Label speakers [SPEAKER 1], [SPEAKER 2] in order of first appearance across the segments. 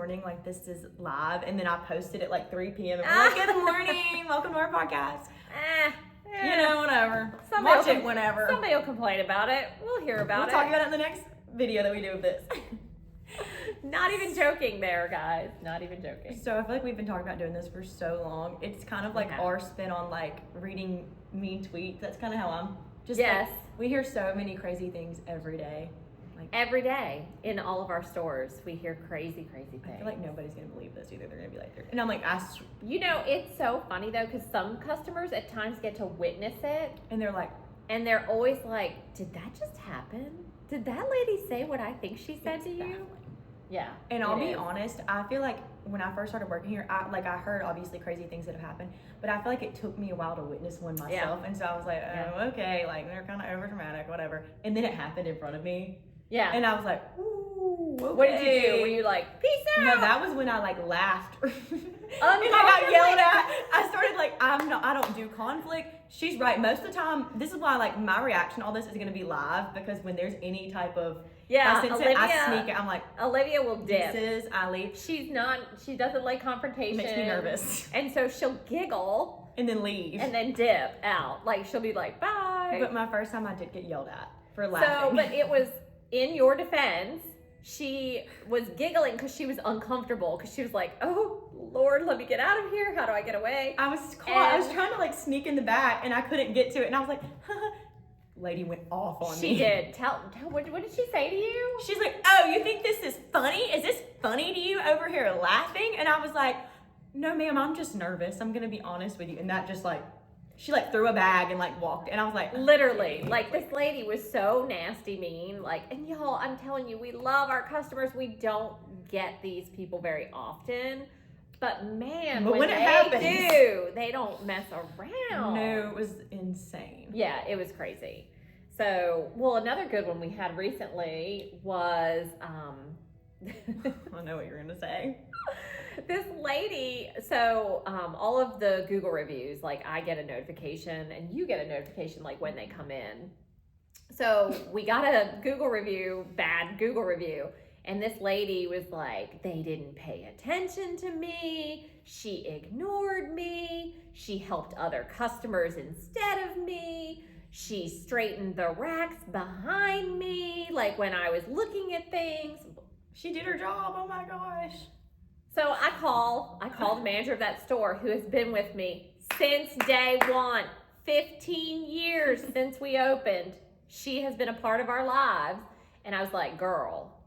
[SPEAKER 1] morning, like this is live, and then I posted it like 3 p.m. and I'm like, good morning, welcome to our podcast. You know, whatever. Watch it whenever.
[SPEAKER 2] Somebody will complain about it. We'll hear about it.
[SPEAKER 1] We'll talk about it in the next video that we do of this.
[SPEAKER 2] Not even joking there, guys. Not even joking.
[SPEAKER 1] So I feel like we've been talking about doing this for so long. It's kind of like our spin on like reading mean tweets. That's kind of how I'm just like, we hear so many crazy things every day. Like
[SPEAKER 2] every day in all of our stores, we hear crazy things.
[SPEAKER 1] I feel like nobody's going to believe this either. They're going to be like, and I'm like,
[SPEAKER 2] you know, it's so funny though, because some customers at times get to witness it.
[SPEAKER 1] And they're like,
[SPEAKER 2] and they're always like, did that just happen? Did that lady say what I think she said to you?
[SPEAKER 1] Baffling.
[SPEAKER 2] Yeah.
[SPEAKER 1] And I'll be honest, I feel like when I first started working here, I heard obviously crazy things that have happened, but I feel like it took me a while to witness one myself. Yeah. And so I was like, oh, okay, like they're kind of over dramatic, whatever. And then it happened in front of me.
[SPEAKER 2] Yeah.
[SPEAKER 1] And I was like, ooh, okay.
[SPEAKER 2] What did you do? Were you like, peace out?
[SPEAKER 1] No, that was when I like laughed. And I got yelled at. I started like, I don't do conflict. She's right. Most of the time, this is why like my reaction to all this is going to be live, because when there's any type of, I sense it, I sneak it. I'm like,
[SPEAKER 2] Olivia will dip.
[SPEAKER 1] I leave.
[SPEAKER 2] She doesn't like confrontation.
[SPEAKER 1] Makes me nervous.
[SPEAKER 2] And so she'll giggle.
[SPEAKER 1] And then leave.
[SPEAKER 2] And then dip out. Like she'll be like, bye.
[SPEAKER 1] But my first time I did get yelled at for laughing.
[SPEAKER 2] So, but it was, in your defense, she was giggling because she was uncomfortable, because she was like, oh Lord, let me get out of here. How do I get away?
[SPEAKER 1] I was caught. I was trying to like sneak in the back and I couldn't get to it. And I was like, lady went off on me.
[SPEAKER 2] She did. Tell what did she say to you?
[SPEAKER 1] She's like, oh, you think this is funny? Is this funny to you over here laughing? And I was like, no ma'am, I'm just nervous. I'm going to be honest with you. And that just like, she like threw a bag and like walked. And I was like,
[SPEAKER 2] literally, like this lady was so nasty mean. Like, and y'all, I'm telling you, we love our customers. We don't get these people very often. But man, when it happens, they don't mess around.
[SPEAKER 1] No, it was insane.
[SPEAKER 2] Yeah, it was crazy. So, well, another good one we had recently was,
[SPEAKER 1] I know what you're going to say.
[SPEAKER 2] This lady, so all of the Google reviews, like I get a notification and you get a notification like when they come in. So we got a bad Google review. And this lady was like, they didn't pay attention to me. She ignored me. She helped other customers instead of me. She straightened the racks behind me, like when I was looking at things.
[SPEAKER 1] She did her job. Oh my gosh.
[SPEAKER 2] So I call the manager of that store, who has been with me since day one, 15 years since we opened. She has been a part of our lives. And I was like, girl,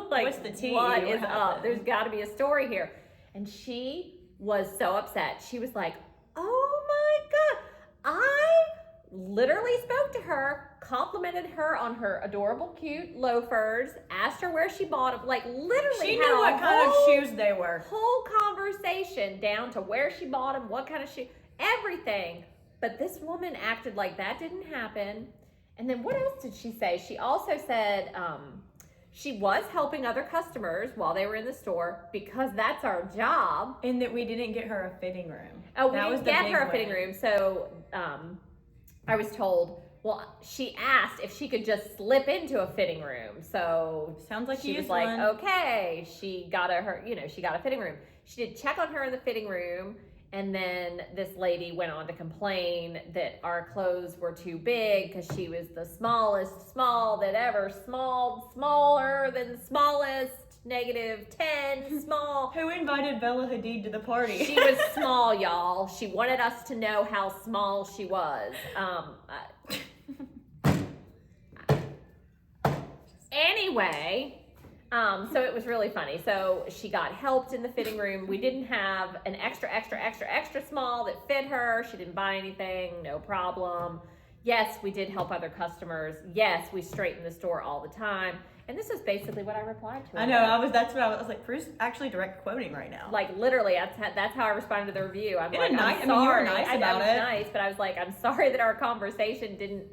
[SPEAKER 2] like, what's the tea? What is up? There's got to be a story here. And she was so upset. She was like, oh my God. I literally spoke to her, complimented her on her adorable, cute loafers, asked her where she bought them, like literally
[SPEAKER 1] she knew what kind of shoes they were.
[SPEAKER 2] Whole conversation down to where she bought them, what kind of shoe, everything. But this woman acted like that didn't happen. And then what else did she say? She also said she was helping other customers while they were in the store, because that's our job.
[SPEAKER 1] And that we didn't get her a fitting room.
[SPEAKER 2] Oh, we didn't get her a fitting room. So I was told, well, she asked if she could just slip into a fitting room. So
[SPEAKER 1] sounds like
[SPEAKER 2] she was like, okay, she got a fitting room. She did check on her in the fitting room. And then this lady went on to complain that our clothes were too big because she was the smallest small that ever smaller than the smallest, -10 small.
[SPEAKER 1] Who invited Bella Hadid to the party?
[SPEAKER 2] She was small, y'all. She wanted us to know how small she was. Anyway, so it was really funny. So she got helped in the fitting room. We didn't have an extra small that fit her. She didn't buy anything, no problem. Yes, we did help other customers. Yes, we straighten the store all the time. And this is basically what I replied to her.
[SPEAKER 1] I know, that's what I was like, Bruce actually direct quoting right now.
[SPEAKER 2] Like literally, that's how I responded to the review. I'm like,
[SPEAKER 1] nice,
[SPEAKER 2] I'm sorry.
[SPEAKER 1] You were nice about it.
[SPEAKER 2] Nice, but I was like, I'm sorry that our conversation didn't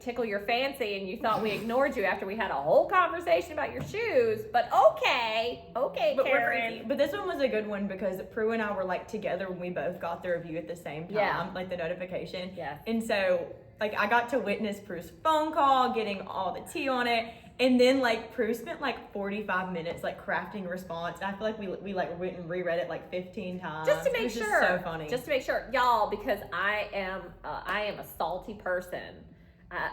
[SPEAKER 2] tickle your fancy and you thought we ignored you after we had a whole conversation about your shoes. But okay, but Karen.
[SPEAKER 1] But this one was a good one because Prue and I were like together when we both got the review at the same time, like the notification.
[SPEAKER 2] Yeah.
[SPEAKER 1] And so like I got to witness Prue's phone call, getting all the tea on it. And then like Prue spent like 45 minutes like crafting a response. And I feel like we like went and reread it like 15 times.
[SPEAKER 2] Just to make sure.
[SPEAKER 1] So funny.
[SPEAKER 2] Just to make sure, y'all, because I am a salty person.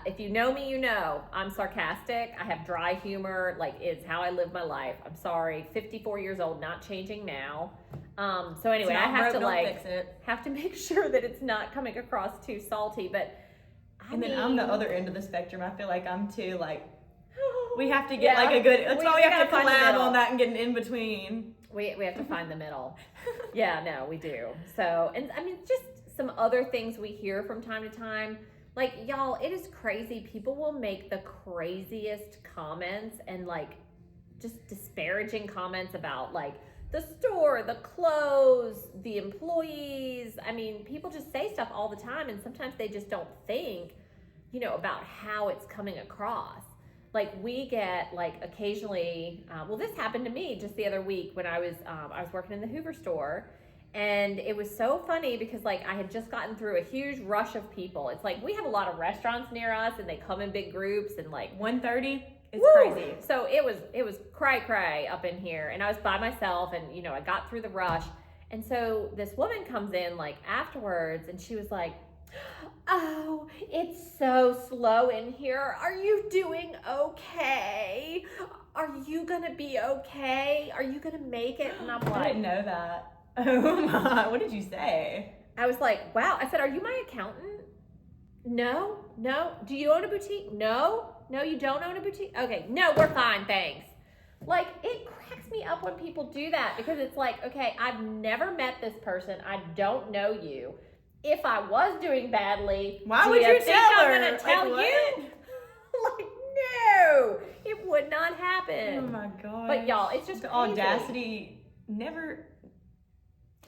[SPEAKER 2] If you know me, you know I'm sarcastic. I have dry humor. Like, it's how I live my life. I'm sorry. 54 years old, not changing now. So anyway, I have to have to make sure that it's not coming across too salty. But
[SPEAKER 1] then I'm the other end of the spectrum. I feel like I'm too like. We have to get like a good. That's why we have to collab on that and get an in between.
[SPEAKER 2] We have to find the middle. Yeah, no, we do. So, and I mean, just some other things we hear from time to time. Like, y'all, it is crazy. People will make the craziest comments and like just disparaging comments about like the store, the clothes, the employees. I mean, people just say stuff all the time, and sometimes they just don't think, about how it's coming across. Like, we get like occasionally, this happened to me just the other week when I was working in the Hoover store, and it was so funny because like I had just gotten through a huge rush of people. It's like we have a lot of restaurants near us, and they come in big groups, and like
[SPEAKER 1] 1:30, it's
[SPEAKER 2] woo!
[SPEAKER 1] crazy.
[SPEAKER 2] So it was cray up in here, and I was by myself, and I got through the rush, and so this woman comes in like afterwards, and she was like, "Oh, it's so slow in here. Are you doing okay? Are you gonna be okay? Are you gonna make it?" And I'm like,
[SPEAKER 1] I didn't know that. Oh my, what did you say?
[SPEAKER 2] I was like, wow. I said, "Are you my accountant?" No. Do you own a boutique? No, you don't own a boutique? Okay, no, we're fine, thanks. Like, it cracks me up when people do that, because it's like, okay, I've never met this person. I don't know you. If I was doing badly,
[SPEAKER 1] why would you tell her?
[SPEAKER 2] I'm gonna tell you? Like, no, it would not happen.
[SPEAKER 1] Oh my god!
[SPEAKER 2] But y'all, it's just
[SPEAKER 1] the
[SPEAKER 2] crazy.
[SPEAKER 1] audacity. Never.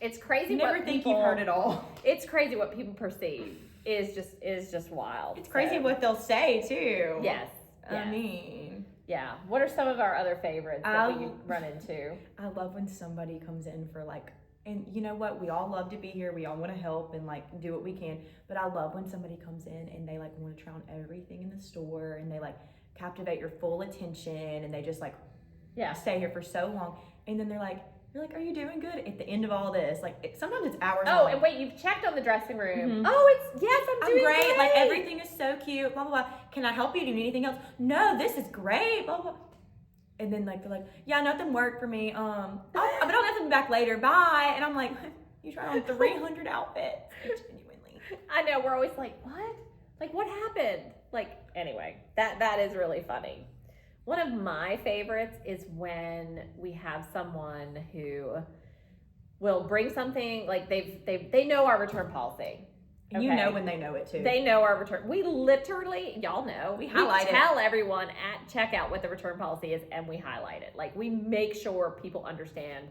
[SPEAKER 2] It's crazy.
[SPEAKER 1] Never think you've heard it all.
[SPEAKER 2] It's crazy what people perceive is just wild.
[SPEAKER 1] It's crazy what they'll say too.
[SPEAKER 2] Yes.
[SPEAKER 1] I mean.
[SPEAKER 2] Yeah. What are some of our other favorites that we run into?
[SPEAKER 1] I love when somebody comes in for like. And you know what? We all love to be here. We all want to help and like do what we can. But I love when somebody comes in and they like want to try on everything in the store, and they like captivate your full attention, and they just like stay here for so long. And then you're like, "Are you doing good?" At the end of all this, like sometimes it's hours.
[SPEAKER 2] Oh,
[SPEAKER 1] long.
[SPEAKER 2] and wait, you've checked on the dressing room.
[SPEAKER 1] Mm-hmm.
[SPEAKER 2] Oh, I'm doing great.
[SPEAKER 1] Like everything is so cute. Blah blah blah. Can I help you? Do you need anything else? No, this is great. Blah blah. And then like they're like, "Yeah, nothing worked for me. But I'll have them back later. Bye." And I'm like, "You tried on 300 outfits." Genuinely.
[SPEAKER 2] I know, we're always like, "What? Like, what happened?" Like, anyway, that is really funny. One of my favorites is when we have someone who will bring something, like they know our return policy.
[SPEAKER 1] And you know when they know it too.
[SPEAKER 2] They know our return. We literally, y'all know, we tell everyone at checkout what the return policy is, and we highlight it. Like, we make sure people understand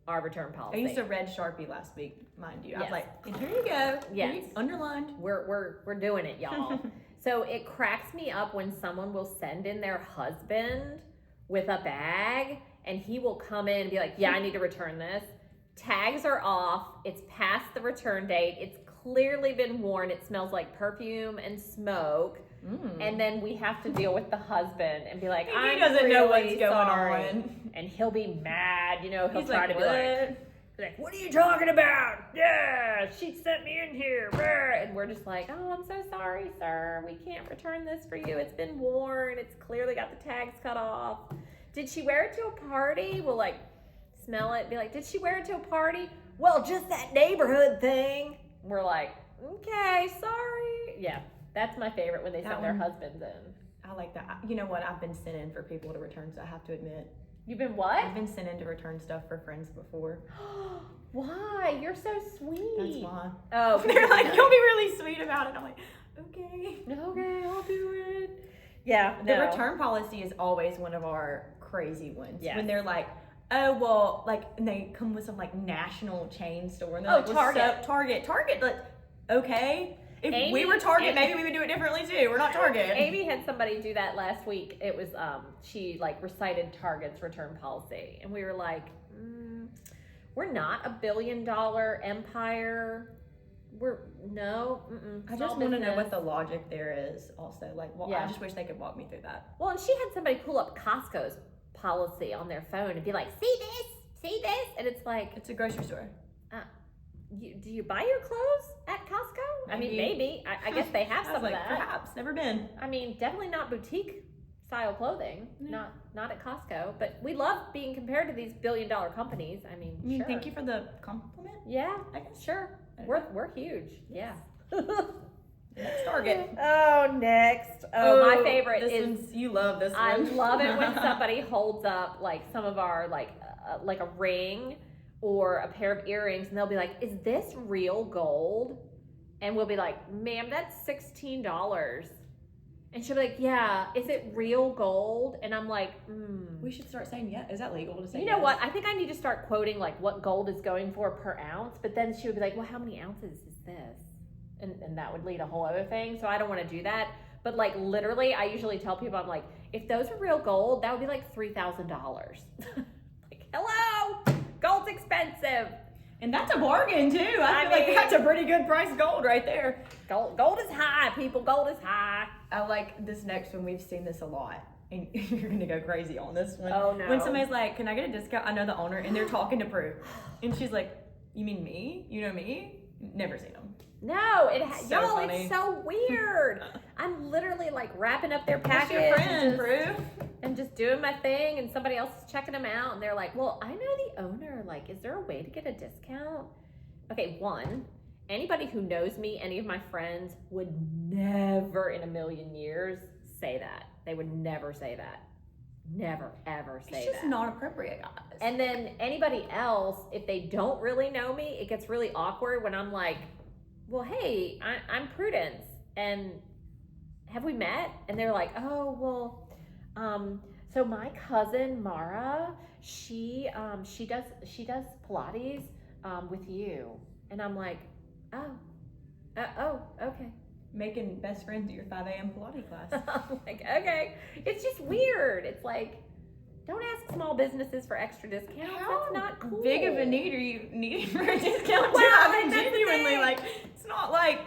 [SPEAKER 2] our return policy.
[SPEAKER 1] I used a red Sharpie last week, mind you. I was like, and here you go.
[SPEAKER 2] Yes.
[SPEAKER 1] Underlined.
[SPEAKER 2] We're doing it, y'all. So it cracks me up when someone will send in their husband with a bag, and he will come in and be like, "Yeah, I need to return this." Tags are off. It's past the return date. It's clearly been worn. It smells like perfume and smoke. And then we have to deal with the husband and be like,
[SPEAKER 1] he doesn't know what's going on.
[SPEAKER 2] And he'll be mad, he'll
[SPEAKER 1] He's
[SPEAKER 2] try
[SPEAKER 1] like,
[SPEAKER 2] to be like, "What are you talking about? Yeah, she sent me in here." And we're just like, "Oh, I'm so sorry, sir. We can't return this for you. It's been worn. It's clearly got the tags cut off. Did she wear it to a party?" We'll like smell it, be like, "Did she wear it to a party?" "Well, just that neighborhood thing." We're like, "Okay, sorry." Yeah, that's my favorite, when they send their husbands in.
[SPEAKER 1] I like that. You know what? I've been sent in for people to return, so I have to admit.
[SPEAKER 2] You've been what?
[SPEAKER 1] I've been sent in to return stuff for friends before.
[SPEAKER 2] Why? You're so sweet.
[SPEAKER 1] That's why.
[SPEAKER 2] Oh.
[SPEAKER 1] They're like, "You'll be really sweet about it." I'm like, "Okay.
[SPEAKER 2] Okay, I'll do it." Yeah.
[SPEAKER 1] The return policy is always one of our crazy ones.
[SPEAKER 2] Yes.
[SPEAKER 1] When they're like, "Oh, well," like, and they come with some like national chain store, and they're like,
[SPEAKER 2] Target.
[SPEAKER 1] Target, like, okay. If we were Target, maybe we would do it differently too. We're not Target.
[SPEAKER 2] Amy had somebody do that last week. It was, she like recited Target's return policy, and we were like, we're not a $1 billion empire.
[SPEAKER 1] I just want to know what the logic there is also. Like, well, I just wish they could walk me through that.
[SPEAKER 2] Well, and she had somebody pull up Costco's policy on their phone and be like, see this? And it's like...
[SPEAKER 1] It's a grocery store.
[SPEAKER 2] Do you buy your clothes at Costco?
[SPEAKER 1] Maybe.
[SPEAKER 2] I mean, maybe. I guess they have some of that.
[SPEAKER 1] Perhaps. Never been.
[SPEAKER 2] I mean, definitely not boutique style clothing. No. Not at Costco. But we love being compared to these billion-dollar companies. I mean, sure.
[SPEAKER 1] Thank you for the compliment.
[SPEAKER 2] Yeah, I guess. Sure. We're huge. Yeah.
[SPEAKER 1] Next Target.
[SPEAKER 2] Next. My favorite
[SPEAKER 1] is you love this one.
[SPEAKER 2] I love it when somebody holds up like some of our like a ring or a pair of earrings, and they'll be like, "Is this real gold?" And we'll be like, "Ma'am, that's $16." And she'll be like, "Yeah, is it real gold?" And I'm like,
[SPEAKER 1] We should start saying, yeah. Is that legal to say?
[SPEAKER 2] You know what? I think I need to start quoting like what gold is going for per ounce. But then she would be like, "Well, how many ounces is this?" And that would lead a whole other thing. So I don't want to do that. But like literally, I usually tell people, I'm like, if those are real gold, that would be like $3,000. Like, hello, gold's expensive.
[SPEAKER 1] And that's a bargain too. I feel like that's a pretty good price gold right there.
[SPEAKER 2] Gold is high, people. Gold is high.
[SPEAKER 1] I like this next one. We've seen this a lot. And you're gonna go crazy on this one.
[SPEAKER 2] Oh no.
[SPEAKER 1] When somebody's like, "Can I get a discount?" I know the owner, and they're talking to Prue. And she's like, "You mean me? You know me?" Never seen them.
[SPEAKER 2] No,
[SPEAKER 1] It's
[SPEAKER 2] so weird. I'm literally like wrapping up their package.
[SPEAKER 1] Your friend, Prue?
[SPEAKER 2] And just doing my thing, and somebody else is checking them out, and they're like, "Well, I know the owner. Like, is there a way to get a discount?" Okay, one, anybody who knows me, any of my friends, would never in a million years say that. They would never say that. Never, ever say that.
[SPEAKER 1] It's just not appropriate, guys.
[SPEAKER 2] And then anybody else, if they don't really know me, it gets really awkward when I'm like, "Well, hey, I'm Prudence, and have we met?" And they're like, "Oh, well, so my cousin Mara, she does Pilates with you." And I'm like, "Oh, okay."
[SPEAKER 1] Making best friends at your 5 a.m. Pilates class.
[SPEAKER 2] I'm like, okay. It's just weird. It's like, don't ask small businesses for extra discounts. That's not cool.
[SPEAKER 1] Big of a need are you needing for a discount?
[SPEAKER 2] Well,
[SPEAKER 1] I mean, genuinely, like, it's not like,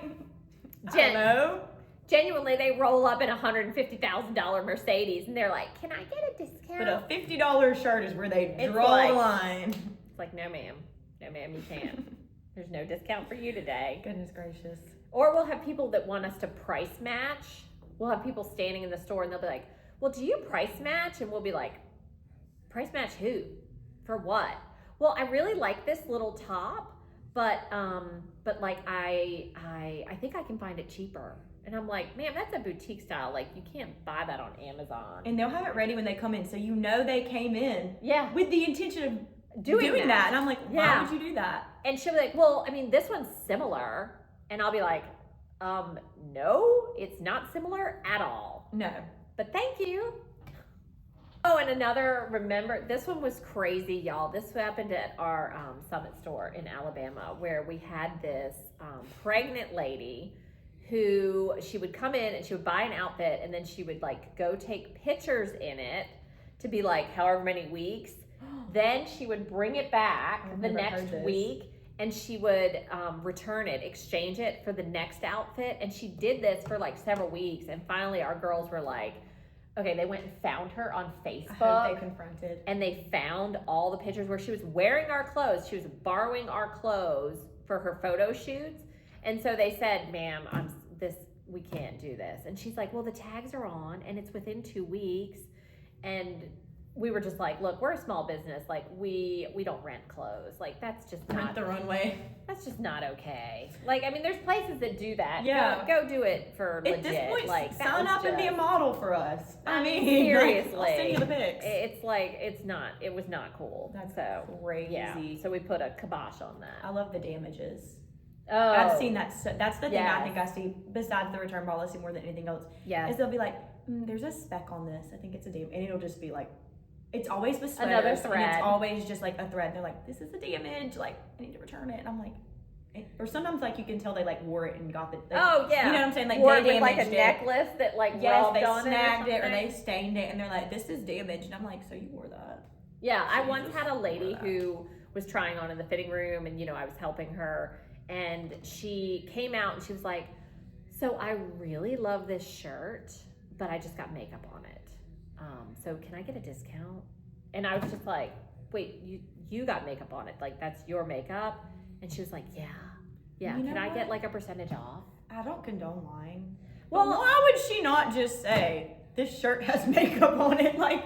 [SPEAKER 1] I don't know.
[SPEAKER 2] Genuinely, they roll up in a $150,000 Mercedes, and they're like, "Can I get a discount?"
[SPEAKER 1] But a $50 shirt is where they draw the line.
[SPEAKER 2] It's like, no, ma'am, you can't. There's no discount for you today.
[SPEAKER 1] Goodness gracious.
[SPEAKER 2] Or we'll have people that want us to price match. We'll have people standing in the store, and they'll be like, "Well, do you price match?" And we'll be like, "Price match who? For what?" "Well, I really like this little top, but like I think I can find it cheaper." And I'm like, "Ma'am, that's a boutique style. Like, you can't buy that on Amazon."
[SPEAKER 1] And they'll have it ready when they come in, so you know they came in with the intention of doing that. And I'm like, why would you do that?
[SPEAKER 2] And she'll be like, "Well, I mean, this one's similar." And I'll be like, no, it's not similar at all.
[SPEAKER 1] No.
[SPEAKER 2] But thank you. Oh, and remember, this one was crazy, y'all. This happened at our Summit store in Alabama, where we had this pregnant lady who, she would come in and she would buy an outfit, and then she would like go take pictures in it to be like however many weeks. Then she would bring it back the next week, and she would return it, exchange it for the next outfit. And she did this for like several weeks. And finally our girls were like, okay, they went and found her on Facebook.
[SPEAKER 1] I hope they confronted.
[SPEAKER 2] And they found all the pictures where she was wearing our clothes. She was borrowing our clothes for her photo shoots. And so they said, "Ma'am, we can't do this." And she's like, "Well, the tags are on and it's within 2 weeks." And we were just like, "Look, we're a small business. Like, we don't rent clothes. Like, that's just not
[SPEAKER 1] the runway.
[SPEAKER 2] That's just not okay." Like, I mean, there's places that do that.
[SPEAKER 1] Yeah,
[SPEAKER 2] go do it for legit.
[SPEAKER 1] At this point,
[SPEAKER 2] like,
[SPEAKER 1] sign up and be a model for us. I mean,
[SPEAKER 2] seriously,
[SPEAKER 1] I'll send you the pics.
[SPEAKER 2] It's like it was not cool.
[SPEAKER 1] That's
[SPEAKER 2] so
[SPEAKER 1] crazy.
[SPEAKER 2] Yeah, so we put a kibosh on that.
[SPEAKER 1] I love the damages.
[SPEAKER 2] Oh,
[SPEAKER 1] I've seen that. That's the thing I think I see besides the return policy more than anything else.
[SPEAKER 2] Yeah,
[SPEAKER 1] is they'll be like, "There's a speck on this. I think it's a damage," and it'll just be like, it's always with sweaters,
[SPEAKER 2] another thread.
[SPEAKER 1] And it's always just like a thread. They're like, "This is a damage. Like, I need to return it." And I'm like, or sometimes like you can tell they like wore it and got the.
[SPEAKER 2] Oh yeah,
[SPEAKER 1] you know what I'm saying? Like
[SPEAKER 2] wore
[SPEAKER 1] they
[SPEAKER 2] it with like a
[SPEAKER 1] it.
[SPEAKER 2] necklace that like
[SPEAKER 1] they snagged it or
[SPEAKER 2] they
[SPEAKER 1] stained it, and they're like, "This is damaged." And I'm like, "So you wore that?"
[SPEAKER 2] Yeah, I once had a lady who was trying on in the fitting room, and I was helping her, and she came out and she was like, so I really love this shirt, but I just got makeup on it. So can I get a discount? And I was just like, wait, you got makeup on it? Like, that's your makeup? And she was like, yeah. Can I get like a percentage off?
[SPEAKER 1] I don't condone lying.
[SPEAKER 2] Well,
[SPEAKER 1] But why would she not just say, this shirt has makeup on it? Like,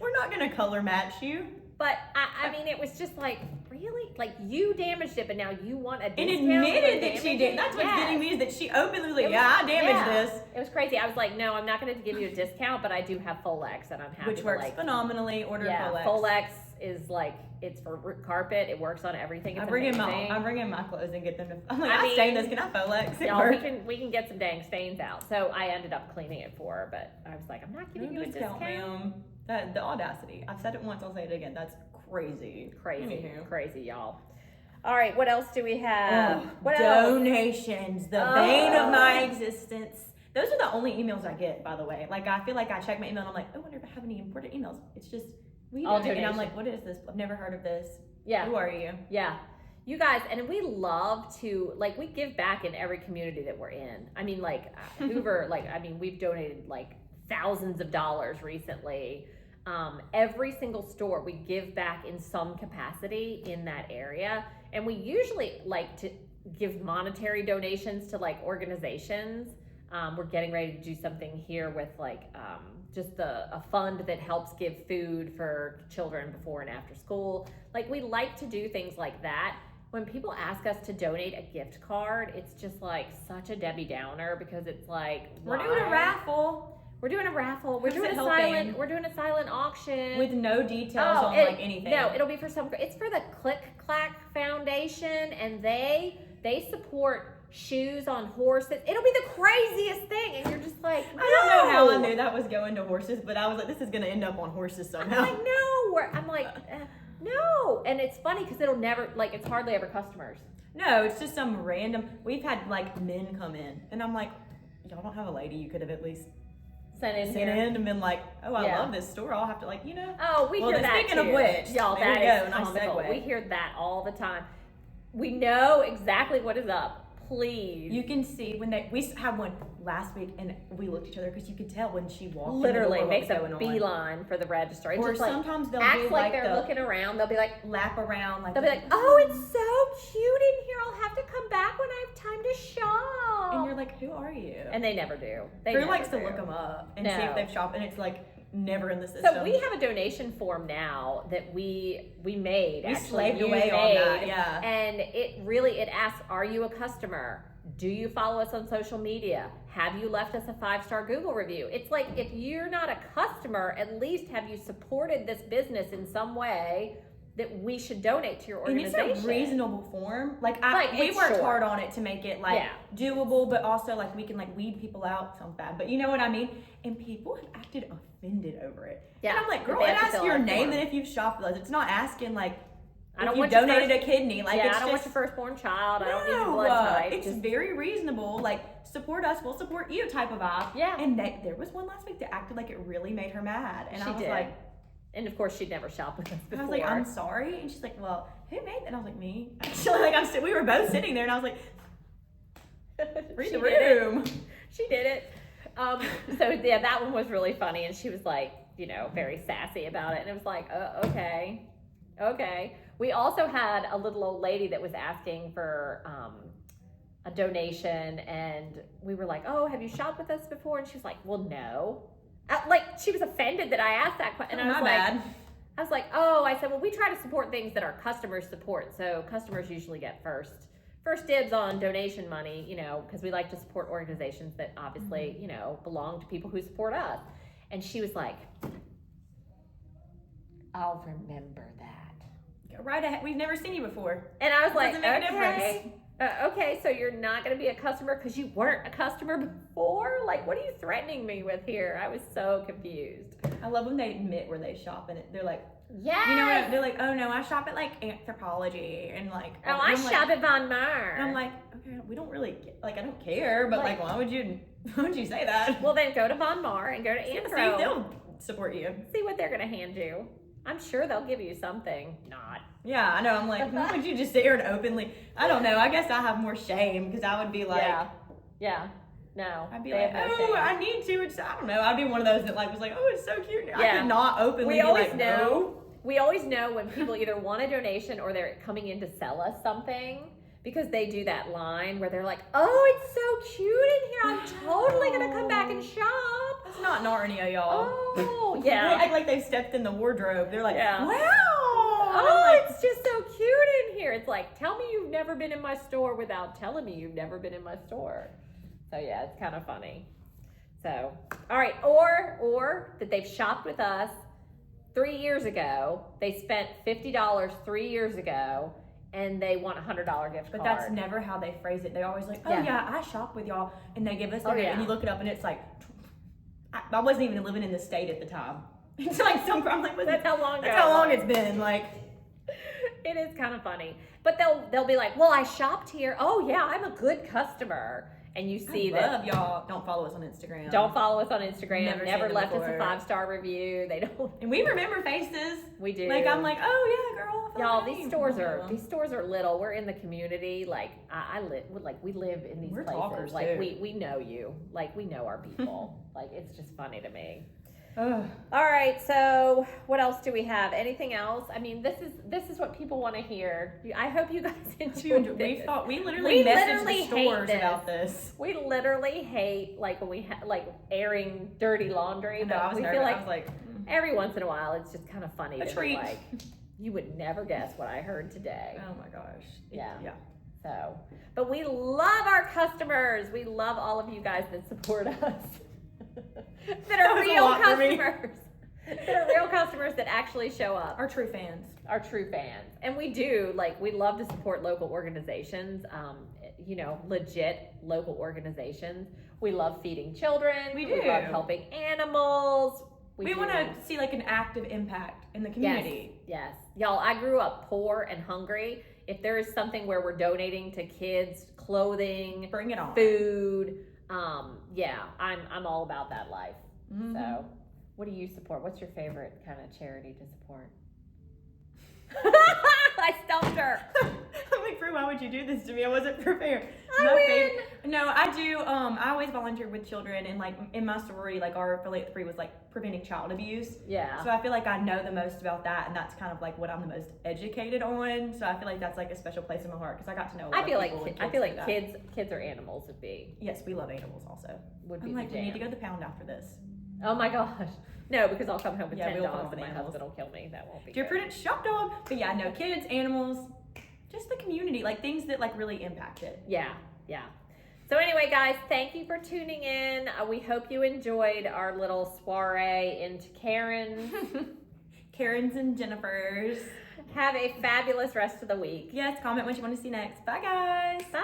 [SPEAKER 1] we're not going to color match you.
[SPEAKER 2] But I mean, it was just like, really? Like, you damaged it, but now you want a discount?
[SPEAKER 1] And admitted that she did. That's what's getting me, is that she openly was like, I damaged this.
[SPEAKER 2] It was crazy. I was like, no, I'm not going to give you a discount, but I do have Folex, and I'm happy
[SPEAKER 1] Which works
[SPEAKER 2] like,
[SPEAKER 1] phenomenally. Order Folex.
[SPEAKER 2] Folex is like, it's for carpet. It works on everything. It's
[SPEAKER 1] I bring in my clothes and get them to. I'm like,
[SPEAKER 2] I
[SPEAKER 1] I
[SPEAKER 2] mean,
[SPEAKER 1] stain this. Can I Folex?
[SPEAKER 2] Y'all, we can get some dang stains out. So I ended up cleaning it for her, but I was like, I'm not giving you a discount.
[SPEAKER 1] Ma'am. The audacity. I've said it once. I'll say it again. That's crazy.
[SPEAKER 2] Crazy, y'all. All right, what else do we have? What
[SPEAKER 1] donations, the bane of my existence. Those are the only emails I get, by the way. Like, I feel like I check my email and I'm like, I wonder if I have any important emails. It's just,
[SPEAKER 2] all donations.
[SPEAKER 1] And I'm like, what is this? I've never heard of this.
[SPEAKER 2] Yeah.
[SPEAKER 1] Who are you?
[SPEAKER 2] Yeah. You guys, and we love to, like, we give back in every community that we're in. I mean, like, Hoover, we've donated, like, thousands of dollars recently. Every single store, we give back in some capacity in that area. And we usually like to give monetary donations to, like, organizations. We're getting ready to do something here with, like, just a fund that helps give food for children before and after school. Like, we like to do things like that. When people ask us to donate a gift card, it's just like such a Debbie Downer, because it's like,
[SPEAKER 1] we're doing a raffle.
[SPEAKER 2] We're doing a raffle. We're doing a silent auction
[SPEAKER 1] with no details on like anything.
[SPEAKER 2] No, it'll be for it's for the Click Clack Foundation, and they support shoes on horses. It'll be the craziest thing, and you're just like, no.
[SPEAKER 1] I don't know how I knew that was going to horses, but I was like, this is going to end up on horses somehow.
[SPEAKER 2] I'm like, no. I'm like, no. And it's funny because it'll never, like, it's hardly ever customers.
[SPEAKER 1] No, it's just some random. We've had like men come in, and I'm like, y'all don't have a lady you could have at least
[SPEAKER 2] sent in
[SPEAKER 1] and been like, oh, I love this store. I'll have to, like,
[SPEAKER 2] Oh, we hear that
[SPEAKER 1] speaking
[SPEAKER 2] too.
[SPEAKER 1] of which,
[SPEAKER 2] y'all,
[SPEAKER 1] there
[SPEAKER 2] that
[SPEAKER 1] we
[SPEAKER 2] is
[SPEAKER 1] go.
[SPEAKER 2] comical.
[SPEAKER 1] Nice segue.
[SPEAKER 2] We hear that all the time. We know exactly what is up. Please.
[SPEAKER 1] You can see when we had one last week, and we looked at each other because you could tell when she walked.
[SPEAKER 2] Literally makes a beeline for the register.
[SPEAKER 1] Or
[SPEAKER 2] just
[SPEAKER 1] sometimes
[SPEAKER 2] like,
[SPEAKER 1] they'll
[SPEAKER 2] acts
[SPEAKER 1] do
[SPEAKER 2] like they're looking around. They'll be like,
[SPEAKER 1] lap around. Like
[SPEAKER 2] they'll be like, oh, it's so cute in here. I'll have to come back when I have time to shop.
[SPEAKER 1] And you're like, who are you?
[SPEAKER 2] And they never do.
[SPEAKER 1] Drew likes to look them up and see if they've shopped, and it's like never in the system.
[SPEAKER 2] So we have a donation form now that we made.
[SPEAKER 1] We slaved away on that, yeah.
[SPEAKER 2] And it asks, are you a customer? Do you follow us on social media? Have you left us a 5-star Google review? It's like, if you're not a customer, at least have you supported this business in some way that we should donate to your organization.
[SPEAKER 1] And it's a reasonable form. Like we worked hard on it to make it doable, but also like we can like weed people out. Sounds bad, but you know what I mean? And people have acted offended over it. Yeah. And I'm like, girl, it asks your name and if you've shopped with us. It's not asking like, I don't want donated a kidney. Like,
[SPEAKER 2] I don't want your firstborn child. I don't need your blood type.
[SPEAKER 1] It's very reasonable. Like, support us, we'll support you type of vibe.
[SPEAKER 2] Yeah.
[SPEAKER 1] And there was one last week that acted like it really made her mad. And I was like,
[SPEAKER 2] and of course she'd never shopped with us before.
[SPEAKER 1] I was like, I'm sorry. And she's like, well, who made that? And I was like, me. Actually, like we were both sitting there, and I was like, read the room.
[SPEAKER 2] She did it. So yeah, that one was really funny, and she was like, very sassy about it, and it was like, okay. We also had a little old lady that was asking for a donation, and we were like, oh, have you shopped with us before? And she was like, well, no. She was offended that I asked that question. And I was like, I said, well, we try to support things that our customers support. So customers usually get first dibs on donation money, because we like to support organizations that obviously, belong to people who support us. And she was like, I'll remember that.
[SPEAKER 1] Right ahead. We've never seen you before.
[SPEAKER 2] And I was like, okay, so you're not going to be a customer because you weren't a customer before? Like, what are you threatening me with here? I was so confused.
[SPEAKER 1] I love when they admit where they shop, and they're like,
[SPEAKER 2] yes.
[SPEAKER 1] You know what? They're like, oh no, I shop at like Anthropologie, and like,
[SPEAKER 2] I shop at Von Maur.
[SPEAKER 1] And I'm like, okay, we don't really I don't care, but like, why would you say that?
[SPEAKER 2] Well, then go to Von Maur and go to Anthro.
[SPEAKER 1] See if they'll support you.
[SPEAKER 2] See what they're going to hand you. I'm sure they'll give you something. Not.
[SPEAKER 1] Yeah, I know. I'm like, would you just sit here and openly? I don't know. I guess I have more shame because I would be like,
[SPEAKER 2] yeah. No,
[SPEAKER 1] I'd be like,
[SPEAKER 2] shame.
[SPEAKER 1] I need to. It's, I don't know. I'd be one of those that like was like, oh, it's so cute.
[SPEAKER 2] Yeah.
[SPEAKER 1] I could not openly.
[SPEAKER 2] We
[SPEAKER 1] be
[SPEAKER 2] always
[SPEAKER 1] like,
[SPEAKER 2] know.
[SPEAKER 1] No.
[SPEAKER 2] We always know when people either want a donation or they're coming in to sell us something because they do that line where they're like, "Oh, it's so cute in here. I'm totally gonna come back and shop."
[SPEAKER 1] It's not Narnia, y'all.
[SPEAKER 2] Oh,
[SPEAKER 1] They
[SPEAKER 2] yeah.
[SPEAKER 1] act like they've stepped in the wardrobe. They're like,
[SPEAKER 2] Yeah.
[SPEAKER 1] wow.
[SPEAKER 2] Oh, it's just so cute in here. It's like, tell me you've never been in my store without telling me you've never been in my store. So yeah, it's kind of funny. So, all right, or that they've shopped with us 3 years ago. They spent $50 3 years ago, and they want a $100 gift
[SPEAKER 1] But
[SPEAKER 2] card.
[SPEAKER 1] that's never how they phrase it. They always like, oh
[SPEAKER 2] Yeah.
[SPEAKER 1] yeah, I shop with y'all, and they give us their
[SPEAKER 2] Oh, yeah.
[SPEAKER 1] and you look it up, and it's like, I wasn't even living in the state at the time. It's like I'm like,
[SPEAKER 2] That's how long ago.
[SPEAKER 1] That's how long it's been. Like,
[SPEAKER 2] it is kind of funny. But they'll be like, well, I shopped here. Oh yeah, I'm a good customer. And you see
[SPEAKER 1] I
[SPEAKER 2] that.
[SPEAKER 1] love y'all. Don't follow us on Instagram.
[SPEAKER 2] Don't follow us on Instagram.
[SPEAKER 1] Never
[SPEAKER 2] Never
[SPEAKER 1] seen them
[SPEAKER 2] left us a
[SPEAKER 1] before.
[SPEAKER 2] 5-star review. They don't.
[SPEAKER 1] And we remember faces.
[SPEAKER 2] We do.
[SPEAKER 1] Like I'm like, oh yeah, girl. I feel
[SPEAKER 2] Y'all,
[SPEAKER 1] like I
[SPEAKER 2] these
[SPEAKER 1] know
[SPEAKER 2] stores are little. We're in the community. Like I live, like we live in these
[SPEAKER 1] We're
[SPEAKER 2] places.
[SPEAKER 1] talkers,
[SPEAKER 2] Like
[SPEAKER 1] too.
[SPEAKER 2] we know you. Like we know our people. Like it's just funny to me.
[SPEAKER 1] Ugh.
[SPEAKER 2] All right, so what else do we have? Anything else? I mean, this is what people want to hear. I hope you guys enjoyed this.
[SPEAKER 1] We literally messaged the
[SPEAKER 2] hate
[SPEAKER 1] stores
[SPEAKER 2] this.
[SPEAKER 1] about this.
[SPEAKER 2] We literally hate like when we like airing dirty laundry.
[SPEAKER 1] I know,
[SPEAKER 2] but
[SPEAKER 1] I was
[SPEAKER 2] we
[SPEAKER 1] nervous.
[SPEAKER 2] feel like
[SPEAKER 1] I was like,
[SPEAKER 2] every once in a while it's just kind of funny
[SPEAKER 1] A
[SPEAKER 2] to
[SPEAKER 1] treat.
[SPEAKER 2] be like, you would never guess what I heard today.
[SPEAKER 1] oh my gosh.
[SPEAKER 2] Yeah.
[SPEAKER 1] Yeah.
[SPEAKER 2] So, but we love our customers. We love all of you guys that support us. that are
[SPEAKER 1] was a
[SPEAKER 2] real
[SPEAKER 1] lot for me.
[SPEAKER 2] customers. That are real customers that actually show up.
[SPEAKER 1] Our true fans.
[SPEAKER 2] Our true fans. And we do, like, we love to support local organizations, legit local organizations. We love feeding children.
[SPEAKER 1] We
[SPEAKER 2] We
[SPEAKER 1] do.
[SPEAKER 2] love helping animals.
[SPEAKER 1] We want to see like an active impact in the community.
[SPEAKER 2] Yes. Y'all, I grew up poor and hungry. If there is something where we're donating to kids, clothing,
[SPEAKER 1] Bring it on.
[SPEAKER 2] food, I'm all about that life.
[SPEAKER 1] Mhm.
[SPEAKER 2] So, what do you support? What's your favorite kind of charity to support? I stumped her.
[SPEAKER 1] I'm like, Prue, why would you do this to me? I wasn't prepared.
[SPEAKER 2] I win.
[SPEAKER 1] No, I do. I always volunteer with children, and like in my sorority, like our affiliate 3 was like preventing child abuse.
[SPEAKER 2] Yeah.
[SPEAKER 1] So I feel like I know the most about that, and that's kind of like what I'm the most educated on. So I feel like that's like a special place in my heart because I got to know. A lot
[SPEAKER 2] I feel
[SPEAKER 1] of
[SPEAKER 2] like
[SPEAKER 1] people and
[SPEAKER 2] I feel
[SPEAKER 1] kids
[SPEAKER 2] like
[SPEAKER 1] through that.
[SPEAKER 2] kids or animals would be
[SPEAKER 1] Yes, we love animals also.
[SPEAKER 2] would be
[SPEAKER 1] I'm
[SPEAKER 2] the
[SPEAKER 1] like, we need to
[SPEAKER 2] jam.
[SPEAKER 1] go to the pound after this.
[SPEAKER 2] Oh my gosh. No, because I'll come home with
[SPEAKER 1] Yeah,
[SPEAKER 2] 10
[SPEAKER 1] we'll come
[SPEAKER 2] dogs
[SPEAKER 1] home
[SPEAKER 2] and my
[SPEAKER 1] with
[SPEAKER 2] husband
[SPEAKER 1] animals.
[SPEAKER 2] will kill me. That won't be
[SPEAKER 1] Dear
[SPEAKER 2] good.
[SPEAKER 1] Prudence Shop Dog. But yeah, no, kids, animals, just the community, like things that like really impact it.
[SPEAKER 2] Yeah. So anyway, guys, thank you for tuning in. We hope you enjoyed our little soiree into Karen.
[SPEAKER 1] Karen's and Jennifer's.
[SPEAKER 2] Have a fabulous rest of the week.
[SPEAKER 1] Yes, comment what you want to see next. Bye, guys.
[SPEAKER 2] Bye.